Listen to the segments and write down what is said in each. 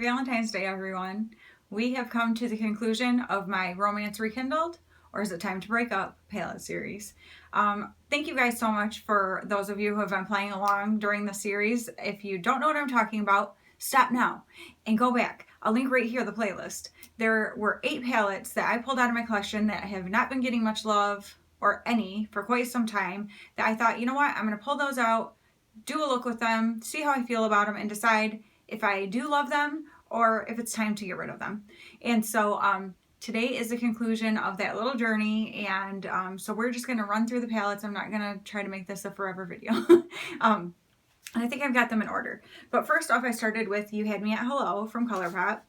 Valentine's Day, everyone. We have come to the conclusion of my Romance Rekindled, or Is It Time to Break Up palette series. Thank you guys so much for those of you who have been playing along during the series. If you don't know what I'm talking about, stop now and go back. I'll link right here the playlist. There were 8 palettes that I pulled out of my collection that have not been getting much love or any for quite some time that I thought, you know what, I'm going to pull those out, do a look with them, see how I feel about them, and decide if I do love them or if it's time to get rid of them. And so today is the conclusion of that little journey, and so we're just going to run through the palettes. I'm not going to try to make this a forever video. And I think I've got them in order. But first off, I started with You Had Me at Hello from Colourpop.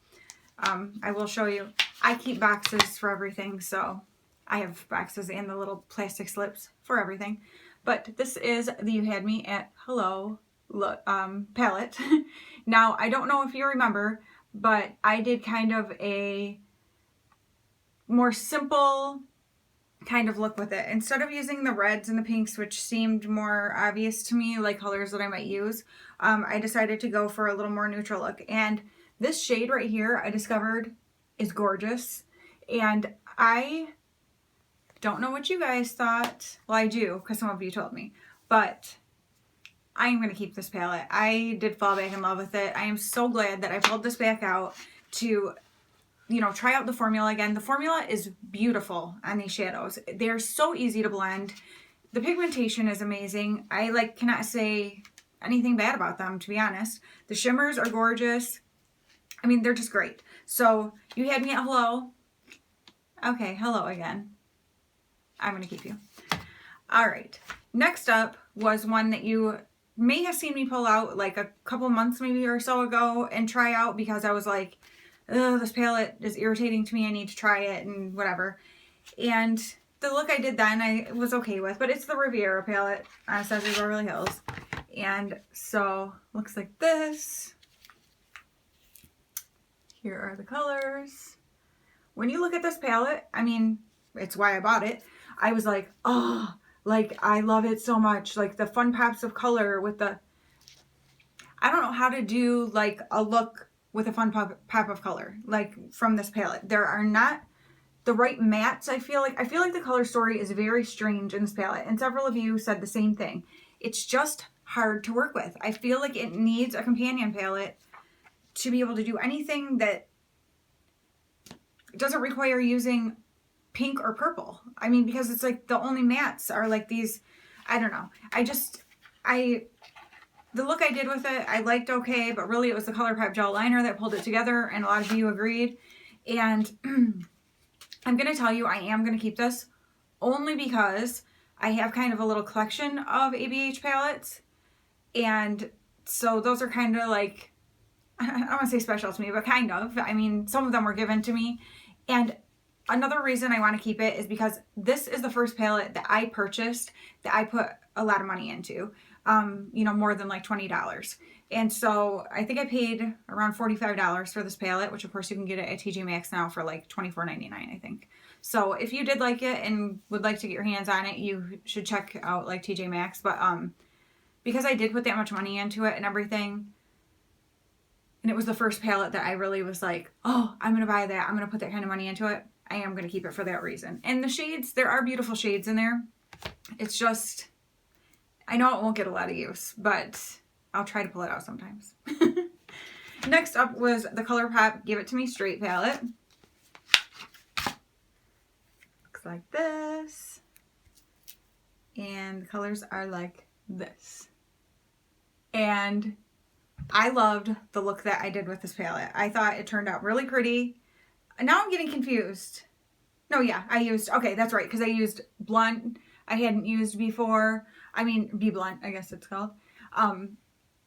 I will show you. I keep boxes for everything, so I have boxes and the little plastic slips for everything. But this is the You Had Me at Hello palette. Now, I don't know if you remember, but I did kind of a more simple kind of look with it. Instead of using the reds and the pinks, which seemed more obvious to me, like colors that I might use, I decided to go for a little more neutral look. And this shade right here, I discovered, is gorgeous. And I don't know what you guys thought. Well, I do, because some of you told me. But I am going to keep this palette. I did fall back in love with it. I am so glad that I pulled this back out to, you know, try out the formula again. The formula is beautiful on these shadows. They're so easy to blend. The pigmentation is amazing. I cannot say anything bad about them, to be honest. The shimmers are gorgeous. I mean, they're just great. So You Had Me at Hello. Okay, hello again. I'm going to keep you. All right. Next up was one that you may have seen me pull out like a couple months maybe or so ago and try out because I was like, ugh, this palette is irritating to me. I need to try it and whatever. And the look I did then I was okay with, but it's the Riviera Palette, Anastasia Beverly Hills. And so looks like this. Here are the colors. When you look at this palette, I mean, it's why I bought it. I was like, oh, like, I love it so much. Like, the fun pops of color with the... I don't know how to do, like, a look with a fun pop of color, like, from this palette. There are not the right mattes, I feel like. I feel like the color story is very strange in this palette, and several of you said the same thing. It's just hard to work with. I feel like it needs a companion palette to be able to do anything that doesn't require using pink or purple. I mean, because it's like the only mattes are like these, I don't know. The look I did with it, I liked okay, but really it was the Colourpop gel liner that pulled it together, and a lot of you agreed. And I'm going to tell you, I am going to keep this only because I have kind of a little collection of ABH palettes. And so those are kind of like, I don't want to say special to me, but kind of. I mean, some of them were given to me. And another reason I want to keep it is because this is the first palette that I purchased that I put a lot of money into, you know, more than like $20. And so I think I paid around $45 for this palette, which of course you can get it at TJ Maxx now for like $24.99, I think. So if you did like it and would like to get your hands on it, you should check out like TJ Maxx. But because I did put that much money into it and everything, and it was the first palette that I really was like, oh, I'm going to buy that. I'm going to put that kind of money into it. I am going to keep it for that reason. And the shades, there are beautiful shades in there. It's just, I know it won't get a lot of use, but I'll try to pull it out sometimes. Next up was the Colourpop Give It To Me Straight palette. Looks like this. And the colors are like this. And I loved the look that I did with this palette. I thought it turned out really pretty. Now I'm getting confused. No, yeah, I used, okay, that's right, because I used Blunt. I hadn't used before. I mean, Be Blunt, I guess it's called.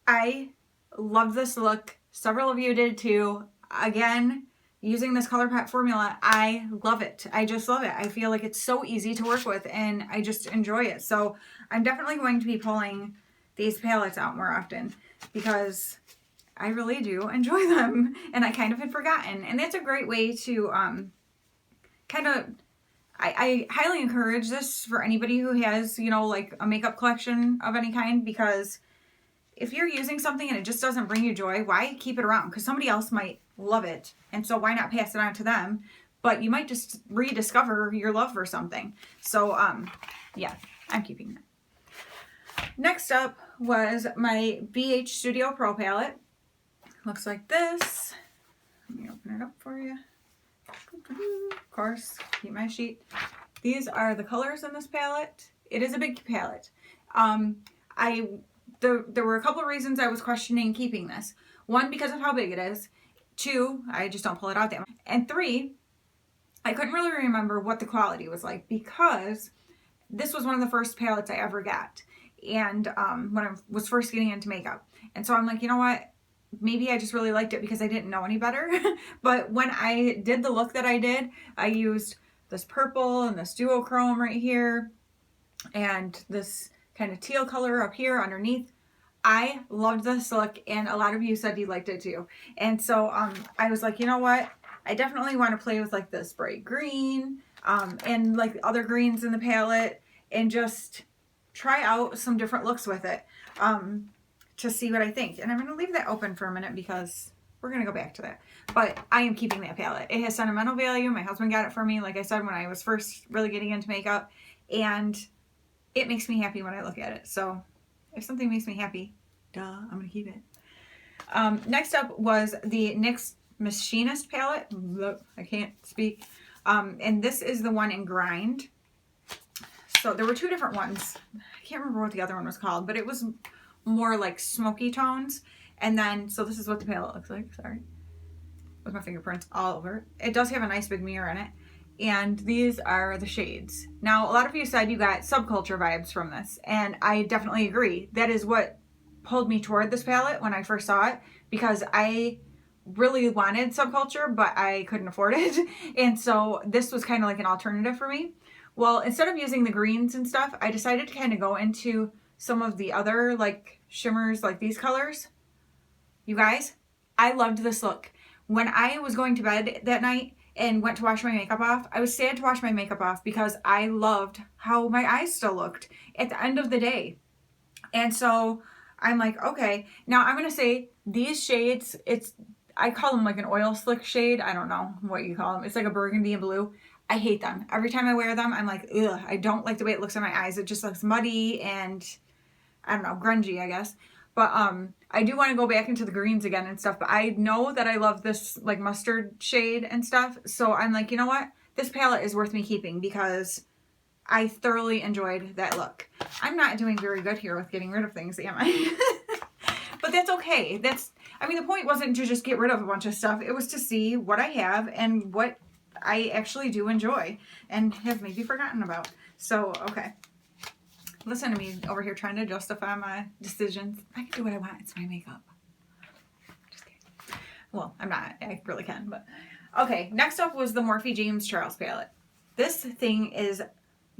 I love this look. Several of you did too. Again, using this Colourpop formula, I love it. I just love it. I feel like it's so easy to work with, and I just enjoy it. So I'm definitely going to be pulling these palettes out more often because I really do enjoy them, and I kind of had forgotten. And that's a great way to kind of, I highly encourage this for anybody who has, you know, like a makeup collection of any kind, because if you're using something and it just doesn't bring you joy, why keep it around? Because somebody else might love it. And so why not pass it on to them? But you might just rediscover your love for something. So, yeah, I'm keeping that. Next up was my BH Studio Pro palette. Looks like this. Let me open it up for you. Of course, keep my sheet. These are the colors in this palette. It is a big palette. There were a couple of reasons I was questioning keeping this. One, because of how big it is. Two, I just don't pull it out that much. And three, I couldn't really remember what the quality was like because this was one of the first palettes I ever got. And when I was first getting into makeup. And so I'm like, you know what? Maybe I just really liked it because I didn't know any better. But when I did the look that I did, I used this purple and this duochrome right here. And this kind of teal color up here underneath. I loved this look, and a lot of you said you liked it too. And so I was like, you know what? I definitely want to play with like this bright green and like other greens in the palette and just try out some different looks with it to see what I think. And I'm going to leave that open for a minute because we're going to go back to that. But I am keeping that palette. It has sentimental value. My husband got it for me, like I said, when I was first really getting into makeup. And it makes me happy when I look at it. So if something makes me happy, duh, I'm going to keep it. Next up was the NYX Machinist palette. Look, I can't speak. And this is the one in Grind. So there were two different ones. I can't remember what the other one was called, but it was more like smoky tones. And then, so this is what the palette looks like. Sorry. With my fingerprints all over it. It does have a nice big mirror in it. And these are the shades. Now, a lot of you said you got subculture vibes from this, and I definitely agree. That is what pulled me toward this palette when I first saw it, because I really wanted subculture, but I couldn't afford it. And so this was kind of like an alternative for me. Well, instead of using the greens and stuff, I decided to kind of go into some of the other like shimmers, like these colors. You guys, I loved this look. When I was going to bed that night, and went to wash my makeup off, I was sad to wash my makeup off because I loved how my eyes still looked at the end of the day. And so I'm like, okay, now I'm going to say these shades, I call them like an oil slick shade. I don't know what you call them. It's like a burgundy and blue. I hate them. Every time I wear them, I'm like, ugh, I don't like the way it looks in my eyes. It just looks muddy and I don't know, grungy, I guess. But I do want to go back into the greens again and stuff, but I know that I love this like mustard shade and stuff. So I'm like, you know what? This palette is worth me keeping because I thoroughly enjoyed that look. I'm not doing very good here with getting rid of things, am I? But that's okay. I mean, the point wasn't to just get rid of a bunch of stuff. It was to see what I have and what I actually do enjoy and have maybe forgotten about. So, okay. Listen to me over here trying to justify my decisions. I can do what I want. It's my makeup. Just kidding. Well, I'm not. I really can, but... Okay, next up was the Morphe James Charles palette. This thing is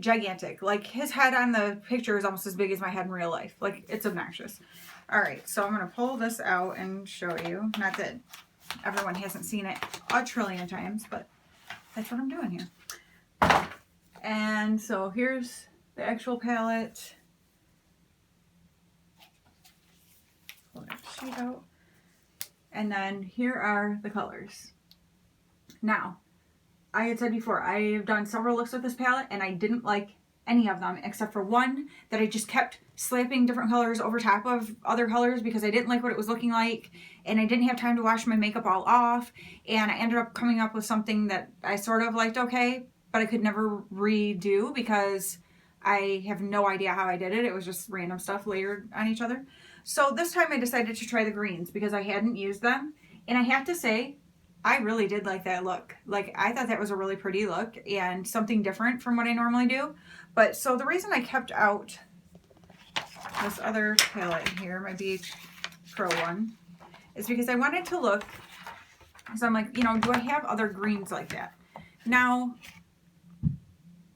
gigantic. Like, his head on the picture is almost as big as my head in real life. Like, it's obnoxious. Alright, so I'm going to pull this out and show you. Not that everyone hasn't seen it a trillion times, but that's what I'm doing here. And so here's the actual palette. Pull that sheet out. And then here are the colors. Now, I had said before, I've done several looks with this palette and I didn't like any of them except for one that I just kept slapping different colors over top of other colors because I didn't like what it was looking like and I didn't have time to wash my makeup all off, and I ended up coming up with something that I sort of liked okay, but I could never redo because I have no idea how I did it. It was just random stuff layered on each other. So this time I decided to try the greens because I hadn't used them. And I have to say, I really did like that look. Like, I thought that was a really pretty look and something different from what I normally do. But so the reason I kept out this other palette here, my BH Pro one, is because I wanted to look, so I'm like, you know, do I have other greens like that? Now,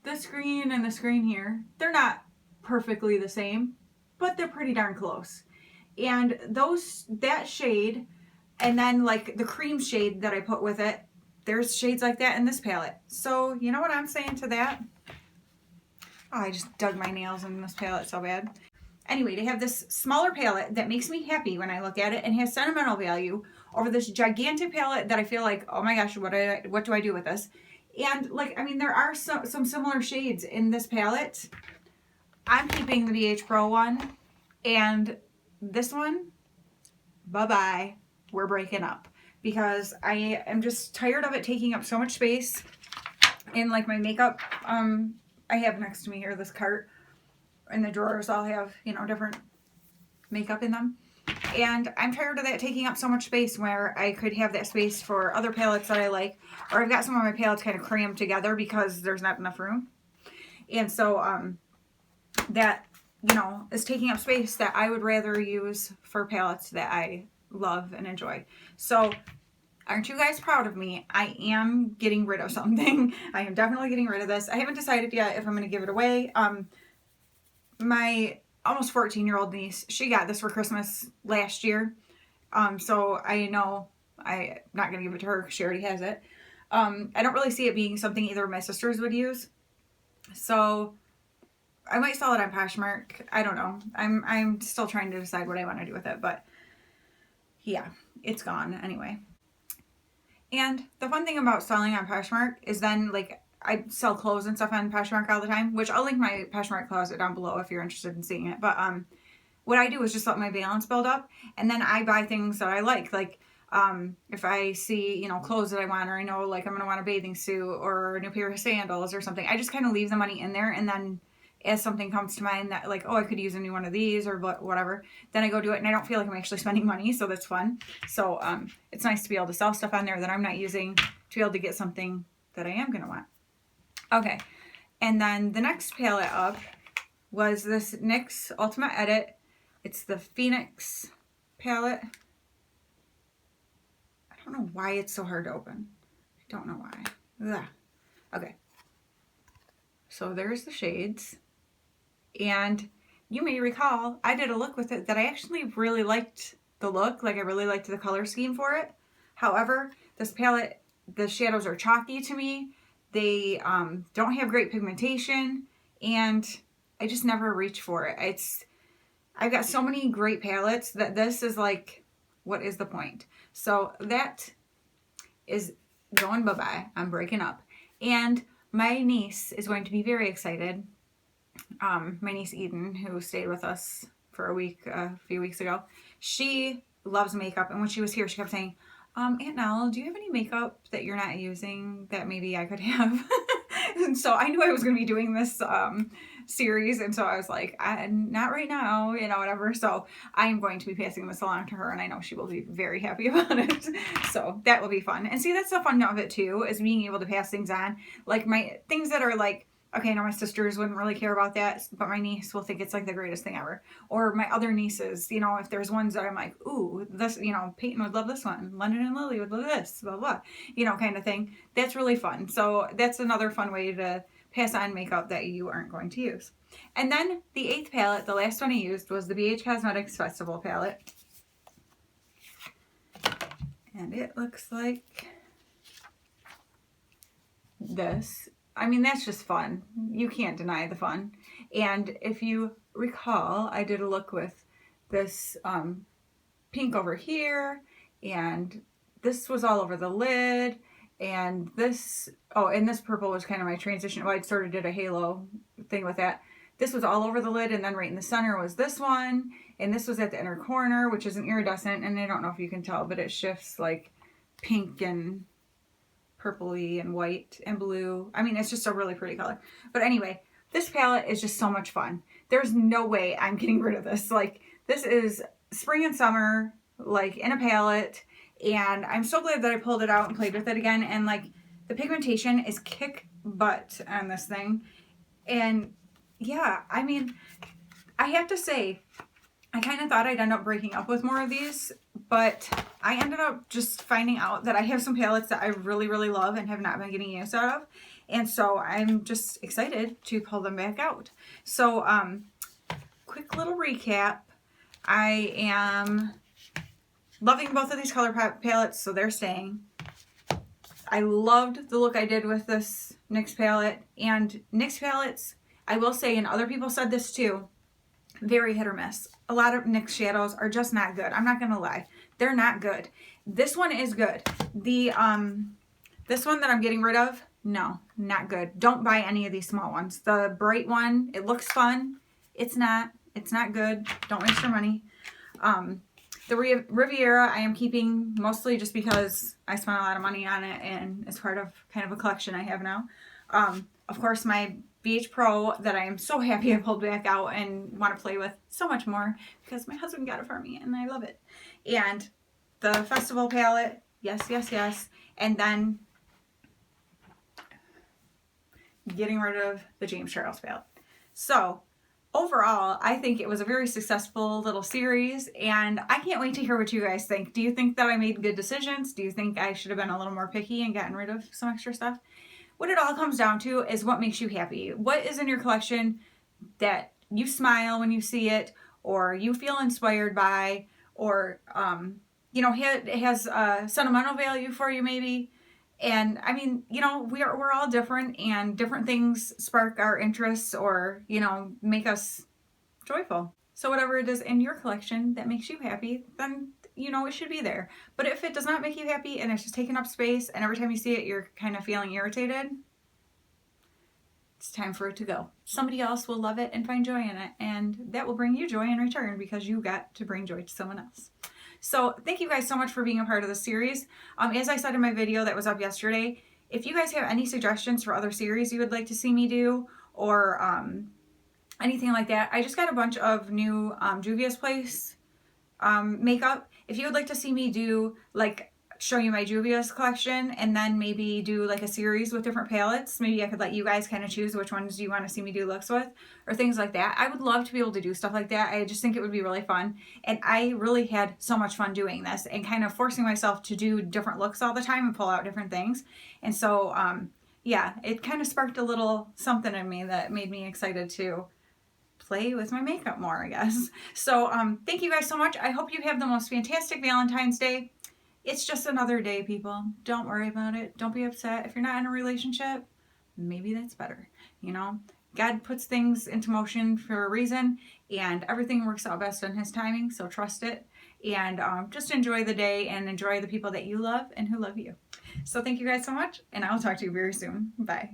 this green and this green here, they're not perfectly the same, but they're pretty darn close. And that shade, and then like the cream shade that I put with it, there's shades like that in this palette. So you know what I'm saying to that? Oh, I just dug my nails in this palette so bad. Anyway, to have this smaller palette that makes me happy when I look at it and has sentimental value over this gigantic palette that I feel like, oh my gosh, what do I do with this? And like, I mean, there are some similar shades in this palette. I'm keeping the BH Pro one, and this one, bye-bye, we're breaking up. Because I am just tired of it taking up so much space. And like my makeup, I have next to me here, this cart. And the drawers all have, you know, different makeup in them. And I'm tired of that taking up so much space where I could have that space for other palettes that I like. Or I've got some of my palettes kind of crammed together because there's not enough room. And so that, you know, is taking up space that I would rather use for palettes that I love and enjoy. So aren't you guys proud of me? I am getting rid of something. I am definitely getting rid of this. I haven't decided yet if I'm going to give it away. My almost 14-year-old niece, she got this for Christmas last year. So I know I'm not going to give it to her because she already has it. I don't really see it being something either of my sisters would use. So I might sell it on Poshmark. I don't know. I'm still trying to decide what I want to do with it, but yeah, it's gone anyway. And the fun thing about selling on Poshmark is then, like, I sell clothes and stuff on Poshmark all the time, which I'll link my Poshmark closet down below if you're interested in seeing it. But what I do is just let my balance build up, and then I buy things that I like. Like, if I see, you know, clothes that I want, or I know, like, I'm going to want a bathing suit or a new pair of sandals or something, I just kind of leave the money in there, and then as something comes to mind that, like, oh, I could use a new one of these or whatever, then I go do it, and I don't feel like I'm actually spending money, so that's fun. So it's nice to be able to sell stuff on there that I'm not using to be able to get something that I am going to want. Okay, and then the next palette up was this NYX Ultimate Edit. It's the Phoenix palette. I don't know why it's so hard to open. I don't know why. Ugh. Okay, so there's the shades. And you may recall, I did a look with it that I actually really liked the look. Like, I really liked the color scheme for it. However, this palette, the shadows are chalky to me. They don't have great pigmentation, and I just never reach for it. I've got so many great palettes that this is like, what is the point? So that is going bye-bye. I'm breaking up. And my niece is going to be very excited. My niece Eden, who stayed with us for a few weeks ago, she loves makeup, and when she was here, she kept saying, Aunt Nell, do you have any makeup that you're not using that maybe I could have? And so I knew I was going to be doing this series, and so I was like, not right now, you know, whatever. So I'm going to be passing this along to her, and I know she will be very happy about it. So that will be fun. And see, that's the fun of it too, is being able to pass things on. Like, my things that are like, okay, no, my sisters wouldn't really care about that, but my niece will think it's like the greatest thing ever. Or my other nieces, you know, if there's ones that I'm like, ooh, this, you know, Peyton would love this one. London and Lily would love this, blah, blah, you know, kind of thing. That's really fun. So that's another fun way to pass on makeup that you aren't going to use. And then the 8th palette, the last one I used, was the BH Cosmetics Festival palette. And it looks like this. I mean, that's just fun. You can't deny the fun. And if you recall, I did a look with this pink over here, and this was all over the lid, and this, oh, and this purple was kind of my transition. Well, I sort of did a halo thing with that. This was all over the lid, and then right in the center was this one, and this was at the inner corner, which is an iridescent, and I don't know if you can tell, but it shifts like pink and purpley and white and blue. I mean, it's just a really pretty color. But anyway, this palette is just so much fun. There's no way I'm getting rid of this. Like, this is spring and summer, like, in a palette, and I'm so glad that I pulled it out and played with it again. And like, the pigmentation is kick butt on this thing. And yeah, I mean, I have to say, I kind of thought I'd end up breaking up with more of these, but I ended up just finding out that I have some palettes that I really, really love and have not been getting use out of. And so I'm just excited to pull them back out. So, quick little recap. I am loving both of these Colourpop palettes, so they're staying. I loved the look I did with this NYX palette. And NYX palettes, I will say, and other people said this too, very hit or miss. A lot of NYX shadows are just not good. I'm not gonna lie, they're not good. This one is good. The this one that I'm getting rid of, no, not good. Don't buy any of these small ones. The bright one, it looks fun. It's not good. Don't waste your money. The Riviera I am keeping mostly just because I spent a lot of money on it and it's part of kind of a collection I have now. Of course, my BH Pro that I am so happy I pulled back out and want to play with so much more because my husband got it for me and I love it. And the Festival palette, yes, yes, yes. And then getting rid of the James Charles palette. So overall, I think it was a very successful little series, and I can't wait to hear what you guys think. Do you think that I made good decisions? Do you think I should have been a little more picky and gotten rid of some extra stuff? What it all comes down to is what makes you happy. What is in your collection that you smile when you see it, or you feel inspired by, or you know, it has sentimental value for you maybe. And I mean, you know, we're all different, and different things spark our interests or, you know, make us joyful. So whatever it is in your collection that makes you happy, then, you know, it should be there. But if it does not make you happy and it's just taking up space and every time you see it, you're kind of feeling irritated, it's time for it to go. Somebody else will love it and find joy in it, and that will bring you joy in return because you got to bring joy to someone else. So thank you guys so much for being a part of this series. As I said in my video that was up yesterday, if you guys have any suggestions for other series you would like to see me do, or anything like that, I just got a bunch of new Juvia's Place makeup. If you would like to see me do, like, show you my Juvia's collection and then maybe do like a series with different palettes, maybe I could let you guys kind of choose which ones you want to see me do looks with or things like that. I would love to be able to do stuff like that. I just think it would be really fun, and I really had so much fun doing this and kind of forcing myself to do different looks all the time and pull out different things. And so yeah, it kind of sparked a little something in me that made me excited to play with my makeup more, I guess. So thank you guys so much. I hope you have the most fantastic Valentine's Day. It's just another day, people. Don't worry about it. Don't be upset. If you're not in a relationship, maybe that's better. You know, God puts things into motion for a reason, and everything works out best in His timing, so trust it. And just enjoy the day and enjoy the people that you love and who love you. So thank you guys so much, and I will talk to you very soon. Bye.